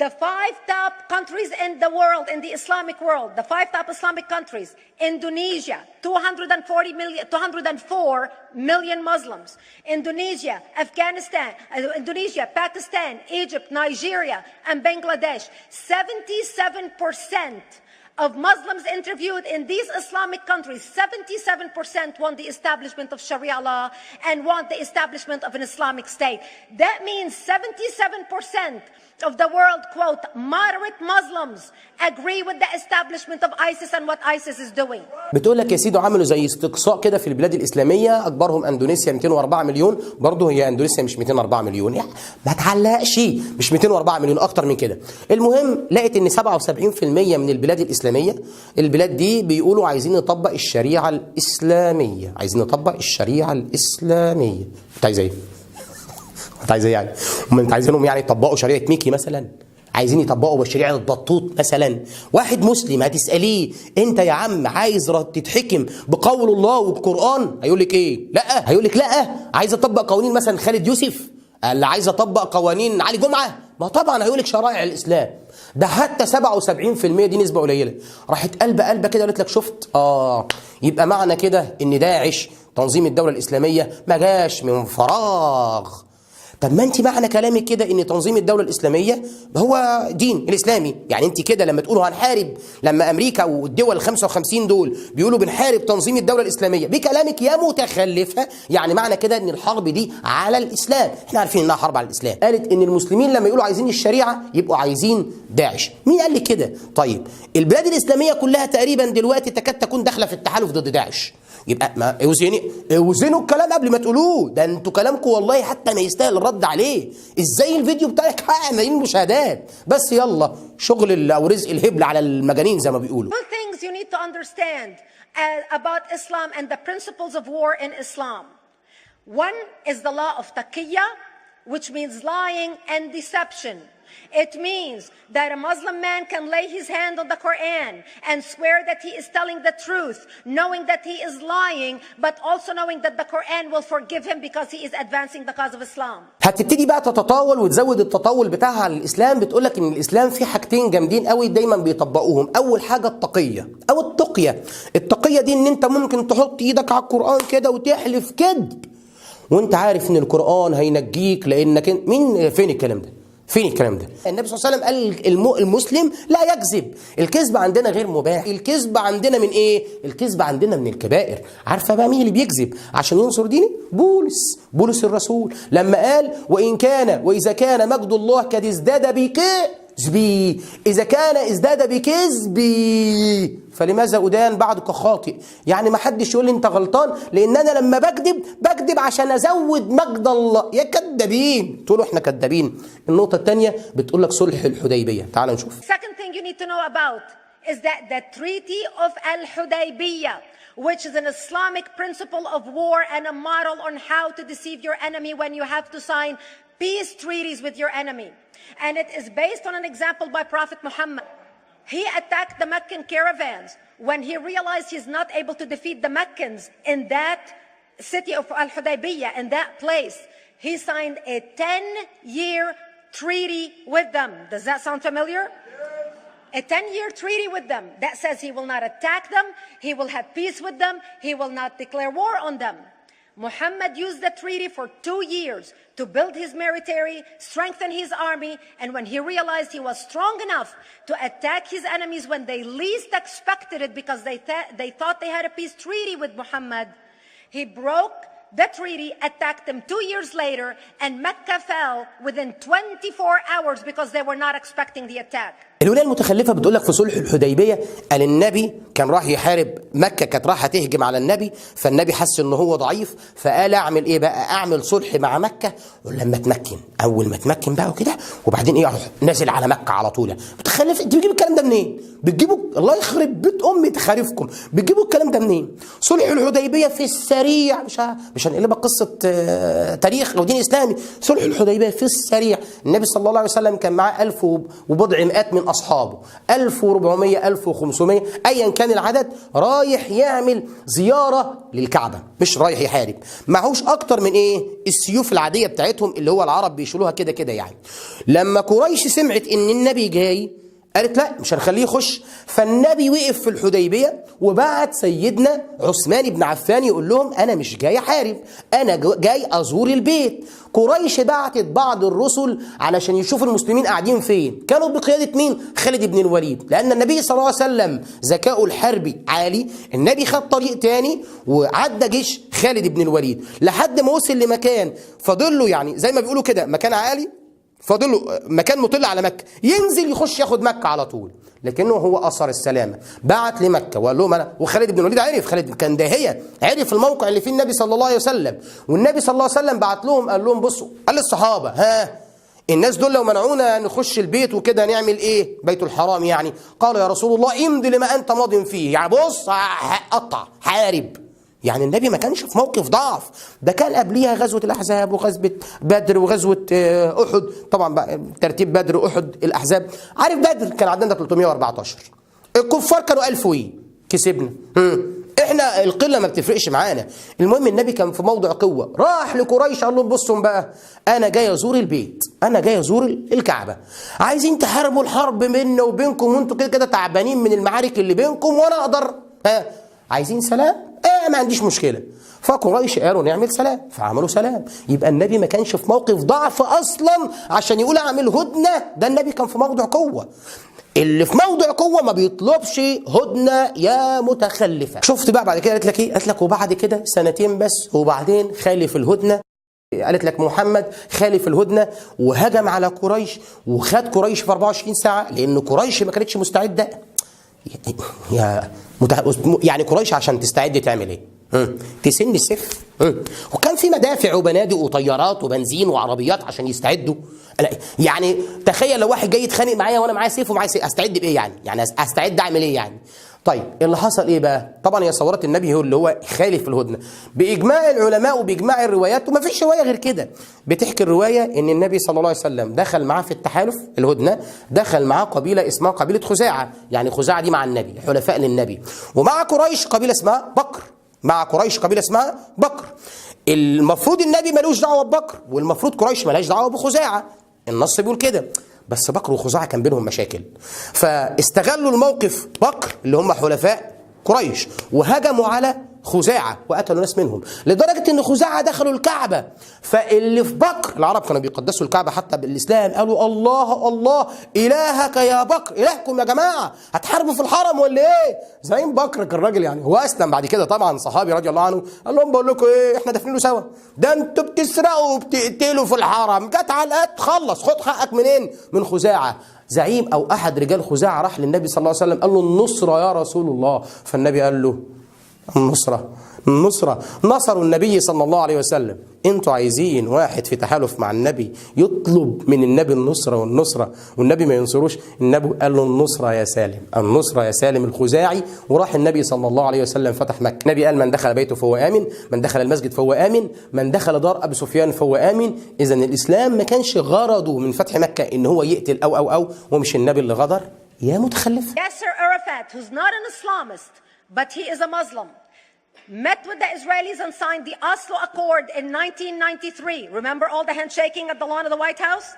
Speaker 9: The 5 top countries in the world, in the Islamic world, the 5 top Islamic countries: Indonesia, 204 million Muslims; Indonesia, Afghanistan, Indonesia, Pakistan, Egypt, Nigeria, and Bangladesh. 77% of Muslims interviewed in these Islamic countries, 77% want the establishment of Sharia law and want the establishment of an Islamic state. That means 77% of the world, quote, moderate Muslims agree with the establishment of ISIS and what ISIS is doing.
Speaker 8: بتقول لك يا سيدي عملوا زي استقصاء كده في البلاد الإسلامية، أكبرهم أندونيسيا 204 مليون، برضه هي أندونيسيا مش 204 مليون، يعني ما تعلقش، مش 204 مليون، أكتر من كده. المهم لقيت إن 77% من البلاد الإسلامية، البلاد دي بيقولوا عايزين نطبق الشريعة الإسلامية، عايزين نطبق الشريعة الإسلامية. أنت عايز إيه؟ انت عايز ايه يعني؟ هم انت عايزينهم يعني يطبقوا شريعه ميكي مثلا؟ عايزين يطبقوا بشريعه البطوط مثلا؟ واحد مسلم هتساليه انت يا عم عايز تتحكم بقول الله والقران، هيقول لك ايه؟ لا. هيقول لك لا، عايز اطبق قوانين مثلا خالد يوسف، اللي عايز اطبق قوانين علي جمعه. ما طبعا هيقول لك شرائع الاسلام. ده حتى 77% دي نسبه قليله. راحت قلبه كده قالت لك شفت؟ يبقى معنى كده ان داعش تنظيم الدوله الاسلاميه ما جاش من فراغ. طب ما انت معنى كلامك كده ان تنظيم الدوله الاسلاميه هو دين الاسلامي، يعني انت كده لما تقولوا هنحارب، لما امريكا والدول ال55 دول بيقولوا بنحارب تنظيم الدوله الاسلاميه بكلامك يا متخلفه، يعني معنى كده ان الحرب دي على الاسلام. احنا عارفين انها حرب على الاسلام. قالت ان المسلمين لما يقولوا عايزين الشريعه يبقوا عايزين داعش. مين قال لك كده؟ طيب البلاد الاسلاميه كلها تقريبا دلوقتي تكاد تكون داخله في التحالف ضد داعش. يبقى ما اوزنوا الكلام قبل ما تقولوه. ده انتوا كلامكم والله حتى ما يستاهل الرد عليه. ازاي الفيديو بتاعك حقق ملايين مشاهدات؟ بس يلا شغل او رزق الهبل على المجانين زي ما بيقولوا.
Speaker 9: Two things you need to understand about Islam and the principles of war in Islam. One is the law of taqiyya, which means lying and deception. It means that a Muslim man can lay his hand on the Quran and swear that he is telling the truth, knowing that he is lying, but also knowing that the Quran will forgive him because he is advancing the cause of Islam.
Speaker 8: هتبتدي بقى تتطاول وتزود التطاول بتاعها على الاسلام. بتقولك ان الاسلام فيه حاجتين جامدين قوي دايما بيطبقوهم. اول حاجه التقيه او التقيه. التقيه دي ان انت ممكن تحط ايدك على القران كده وتحلف كذب وانت عارف ان القران هينجيك لانك مين؟ فين الكلام ده؟ فين الكلام ده؟ النبي صلى الله عليه وسلم قال المسلم لا يكذب. الكذب عندنا غير مباح. الكذب عندنا من ايه؟ الكذب عندنا من الكبائر. عارفه بقى مين اللي بيكذب عشان ينصر دينه؟ بولس الرسول لما قال واذا كان مجد الله قد ازداد بكذبي، اذا كان ازداد بكذبي فلماذا أدان بعدك خاطئ؟ يعني ما حدش يقول لي انت غلطان لان انا لما بكذب عشان ازود مجد الله. يا كدابين، تقولوا احنا كدابين. النقطة الثانية بتقول لك صلح الحديبية. تعال نشوف.
Speaker 9: Second thing you need to know about is that the Treaty of Al-Hudaybiyah, which is an Islamic principle of war and a model on how to deceive your enemy when you have to sign peace treaties with your enemy. And it is based on an example by Prophet Muhammad. He attacked the Meccan caravans. When he realized he's not able to defeat the Meccans in that city of Al-Hudaybiyah, in that place, he signed a 10-year treaty with them. Does that sound familiar? A 10-year treaty with them that says he will not attack them, he will have peace with them, he will not declare war on them. Muhammad used the treaty for 2 years to build his military, strengthen his army, and when he realized he was strong enough to attack his enemies when they least expected it because they thought they had a peace treaty with Muhammad, he broke the treaty, attacked them 2 years later, and Mecca fell within 24 hours because they were not expecting the attack.
Speaker 8: الولاية المتخلفة بتقول لك في صلح الحديبية قال النبي كان راح يحارب مكة، كانت رايحة تهجم على النبي، فالنبي حس ان هو ضعيف فقال اعمل ايه بقى؟ اعمل صلح مع مكة ولما اتمكن، اول ما اتمكن بقى وكده وبعدين ايه اروح نازل على مكة على طول. متخلف، انت بتجيب الكلام ده منين؟ بتجيبوا الله يخرب بيت امي تخارفكم، بتجيبوا الكلام ده منين؟ صلح الحديبية في السريع، مش هنقلبها قصة تاريخ او دين اسلامي. صلح الحديبية في السريع النبي صلى الله عليه وسلم كان معاه 1000 وبضع مئات من أصحابه، 1400 1500 أيا كان العدد، رايح يعمل زيارة للكعبة، مش رايح يحارب. معهوش أكتر من إيه؟ السيوف العادية بتاعتهم اللي هو العرب بيشيلوها كده كده يعني. لما قريش سمعت إن النبي جاي قالت لا مش هنخليه يخش، فالنبي وقف في الحديبية وبعت سيدنا عثمان بن عفان يقول لهم أنا مش جاي أحارب، أنا جاي أزور البيت. قريش بعتت بعض الرسل علشان يشوفوا المسلمين قاعدين فين، كانوا بقيادة مين؟ خالد بن الوليد، لأن النبي صلى الله عليه وسلم ذكاؤه الحربي عالي. النبي خد طريق تاني وعدى جيش خالد بن الوليد لحد ما وصل لمكان فاضل له يعني زي ما بيقولوا كده مكان عالي، فاضل له مكان مطل على مكة، ينزل يخش ياخد مكة على طول. لكنه هو أثر السلامة، بعت لمكة وقال لهم أنا، وخالد بن الوليد عرف، خالد كان داهية، عرف الموقع اللي فيه النبي صلى الله عليه وسلم، والنبي صلى الله عليه وسلم بعت لهم قال لهم بصوا، قال للصحابة ها الناس دول لو منعونا نخش البيت وكده نعمل ايه؟ بيت الحرام يعني. قالوا يا رسول الله امضي لما انت ماض فيه، يعني بص هقطع حارب. يعني النبي ما كانش في موقف ضعف، ده كان قبليها غزوة الأحزاب وغزوة بدر وغزوة أحد. طبعا بقى ترتيب بدر وأحد الأحزاب. عارف بدر كان عندنا 314، الكفار كانوا 1000 كسبنا. احنا القله ما بتفرقش معانا. المهم النبي كان في موضع قوه، راح لقريش قال لهم بصوا بقى، انا جاي ازور البيت، انا جاي ازور الكعبه، عايزين تحاربوا الحرب بيننا وبينكم وانتوا كده كده تعبانين من المعارك اللي بينكم وانا اقدر، عايزين سلام؟ ما عنديش مشكله. فقريش قالوا نعمل سلام، فعملوا سلام. يبقى النبي ما كانش في موقف ضعف اصلا عشان يقول اعمل هدنه، ده النبي كان في موضع قوه. اللي في موضع قوه ما بيطلبش هدنه يا متخلفه. شفت بقى بعد كده قالت لك ايه؟ قالت لك وبعد كده سنتين بس وبعدين خالف الهدنه. قالت لك محمد خالف الهدنه وهجم على قريش وخد قريش في 24 ساعه، لان قريش ما كانتش مستعده. يعني قريش عشان تستعد تعمل ايه؟ تسن السيف. وكان في مدافع وبنادق وطيارات وبنزين وعربيات عشان يستعدوا. يعني تخيل لو واحد جاي يتخانق معايا وانا معايا سيف ومعايا سيف، استعد بايه يعني؟ يعني استعد اعمل ايه يعني؟ طيب اللي حصل ايه بقى؟ طبعا هي صورت النبي هو اللي هو خالف الهدنه باجماع العلماء وباجماع الروايات، وما فيش روايه غير كده. بتحكي الروايه ان النبي صلى الله عليه وسلم دخل معاه في التحالف الهدنه، دخل معاه قبيله اسمها قبيله خزاعه، يعني خزاعه دي مع النبي حلفاء للنبي، ومع قريش قبيله اسمها بكر، مع قريش قبيله اسمها بكر. المفروض النبي ملوش دعوه ببكر، والمفروض قريش ملهاش دعوه بخزاعه، النص بيقول كده. بس بكر وخزاعه كان بينهم مشاكل، فاستغلوا الموقف بكر اللي هم حلفاء قريش وهجموا على خزاعه وقتلوا ناس منهم، لدرجه ان خزاعه دخلوا الكعبه. فاللي في بكر، العرب كانوا بيقدسوا الكعبه حتى بالاسلام، قالوا الله الله الهك يا بكر، الهكم يا جماعه، هتحاربوا في الحرم ولا ايه؟ زعيم بكر كان راجل، يعني هو اسلم بعد كده طبعا، صحابي رضي الله عنه، قال لهم بقول لكم ايه، احنا دافنين له سوا، ده انتوا بتسرقوا وبتقتلوا في الحرم، جت على القد خلص، خد حقك منين؟ من خزاعه. زعيم او احد رجال خزاعه راح للنبي صلى الله عليه وسلم قال له النصره يا رسول الله، فالنبي قال له النصرة نصروا النبي صلى الله عليه وسلم. انتوا عايزين واحد في تحالف مع النبي يطلب من النبي النصرة والنبي ما ينصروش؟ النبي قال له النصرة يا سالم، النصرة يا سالم الخزاعي. وراح النبي صلى الله عليه وسلم فتح مكة. النبي قال من دخل بيته فهو آمن، من دخل المسجد فهو آمن، من دخل دار أبي سفيان فهو آمن. إذا الإسلام ما كانش غرضه من فتح مكة إن هو يقتل أو ومش النبي اللي غدر يا متخلف.
Speaker 9: Yasser Arafat, who's not an Islamist, but he is a Muslim, met with the Israelis and signed the Oslo Accord in 1993. Remember all the handshaking at the lawn of the White House?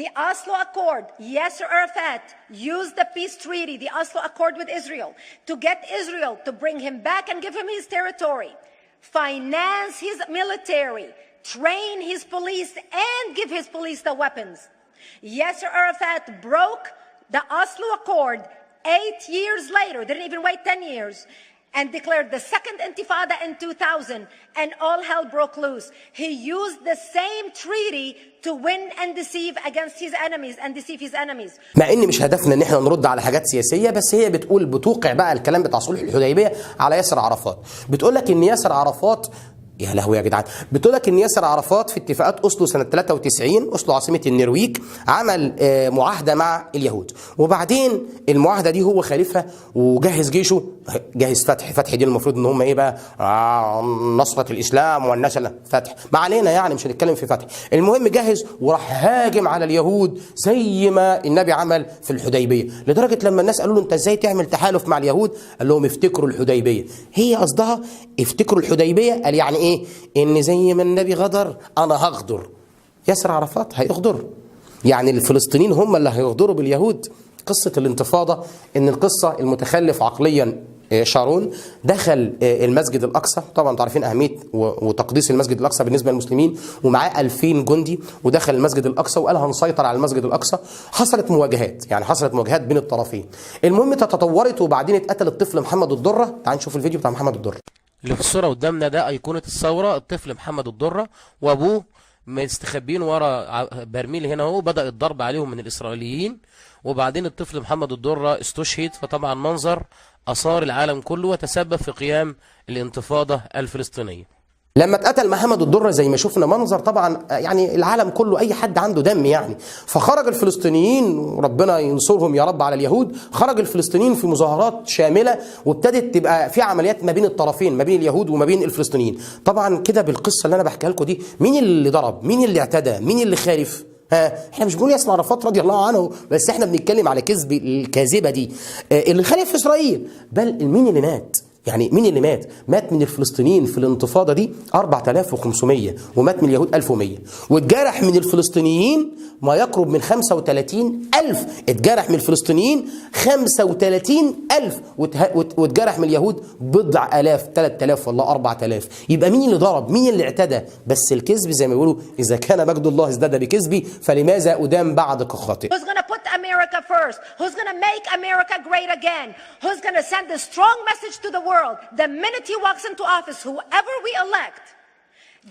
Speaker 9: The Oslo Accord, Yasser Arafat used the peace treaty, the Oslo Accord with Israel, to get Israel to bring him back and give him his territory, finance his military, train his police, and give his police the weapons. Yasser Arafat broke the Oslo Accord 8 years later, didn't even wait 10 years, and declared the second intifada in 2000, and all hell broke loose. He used the same treaty to win and deceive against his enemies and deceive his enemies.
Speaker 8: مع ان مش هدفنا ان احنا نرد على حاجات سياسيه، بس هي بتوقع بقى الكلام بتاع صلح الحديبيه على ياسر عرفات. بتقول لك ان ياسر عرفات، يا لهوي يا جدعان، بتقول لك ان ياسر عرفات في اتفاقات اوسلو سنه 93، اوسلو عاصمه النرويج، عمل معاهده مع اليهود، وبعدين المعاهده دي هو خالفها وجهز جيشه، جهز فتح دي المفروض ان هم ايه بقى، نصره الاسلام والناس فتح، ما علينا يعني مش هنتكلم في فتح. المهم جهز وراح هاجم على اليهود زي ما النبي عمل في الحديبيه، لدرجه لما الناس قالوا له انت ازاي تعمل تحالف مع اليهود؟ قال لهم افتكروا الحديبيه. هي قصدها افتكروا الحديبيه، قال يعني ايه؟ ان زي ما النبي غدر انا هغدر. ياسر عرفات هيغدر، يعني الفلسطينيين هم اللي هيغدروا باليهود. قصه الانتفاضه ان القصه المتخلف عقليا شارون دخل المسجد الاقصى، طبعا انتوا عارفين اهميه وتقديس المسجد الاقصى بالنسبه للمسلمين، ومعاه 2000 جندي، ودخل المسجد الاقصى وقال هنسيطر على المسجد الاقصى. حصلت مواجهات بين الطرفين. المهم تطورت وبعدين اتقتل الطفل محمد الدره. تعالوا نشوف الفيديو بتاع محمد الدره
Speaker 5: اللي في الصورة قدامنا، ده أيقونة الثورة، الطفل محمد الدرة وأبوه مستخبين ورا برميل هنا اهو. بدأ الضرب عليهم من الإسرائيليين، وبعدين الطفل محمد الدرة استشهد. فطبعا منظر أثار العالم كله وتسبب في قيام الانتفاضة الفلسطينية.
Speaker 8: لما اتقتل محمد الدرة زي ما شفنا منظر طبعا يعني العالم كله اي حد عنده دم يعني، فخرج الفلسطينيين وربنا ينصرهم يا رب على اليهود، خرج الفلسطينيين في مظاهرات شاملة وابتدت تبقى في عمليات ما بين الطرفين ما بين اليهود وما بين الفلسطينيين. طبعا كده بالقصة اللي انا بحكيها لكم دي، مين اللي ضرب؟ مين اللي اعتدى؟ مين اللي خالف؟ احنا مش بنقول ياسر عرفات رضي الله عنه بس، احنا بنتكلم على كذب الكاذبة دي اللي خالف في اسرائيل. بل مين اللي مات؟ يعني مين اللي مات؟ مات من الفلسطينيين في الانتفاضة دي 4500 ومات من اليهود 1100، واتجرح من الفلسطينيين ما يقرب من 35000. اتجرح من الفلسطينيين 35000 واتجرح من اليهود بضع آلاف، 3000 ولا 4000. يبقى مين اللي ضرب؟ مين اللي اعتدى؟ بس الكذب زي ما بيقولوا إذا كان مجد الله ازداد بكذبي فلماذا أدام بعدك خاطئ؟
Speaker 9: Who's going to put America first? Who's going to make America great again? Who's going to send a strong message to the world? The minute he walks into office, whoever we elect,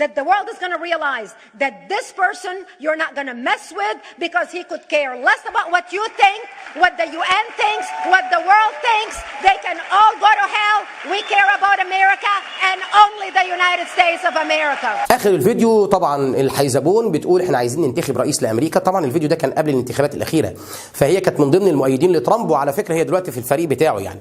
Speaker 9: that the world is going to realize that this person you're not going to mess with, because he could care less about what you think, what the UN thinks, what the world thinks. They can all go to hell. We care about America and only the United States of America.
Speaker 8: اخر الفيديو طبعا الحيزبون بتقول احنا عايزين ننتخب رئيس لامريكا. طبعا الفيديو ده كان قبل الانتخابات الاخيره، فهي كانت من ضمن المؤيدين لترامب، وعلى فكره هي دلوقتي في الفريق بتاعه يعني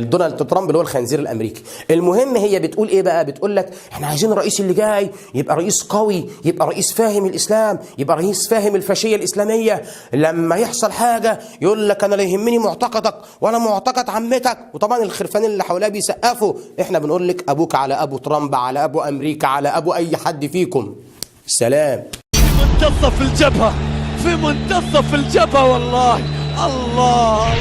Speaker 8: دونالد ترامب اللي هو الخنزير الامريكي. المهم هي بتقول ايه بقى؟ بتقول لك احنا عايزين الرئيس اللي جاي يبقى رئيس قوي، يبقى رئيس فاهم الاسلام، يبقى رئيس فاهم الفاشيه الاسلاميه. لما يحصل حاجه يقول لك انا لا يهمني معتقدك ولا معتقد عمتك. وطبعا الخرفان اللي حواليه بيسقفوا. احنا بنقول لك ابوك على ابو ترامب، على ابو امريكا، على ابو اي حد فيكم. سلام.
Speaker 3: في منتصف الجبهة، في منتصف الجبهة والله. الله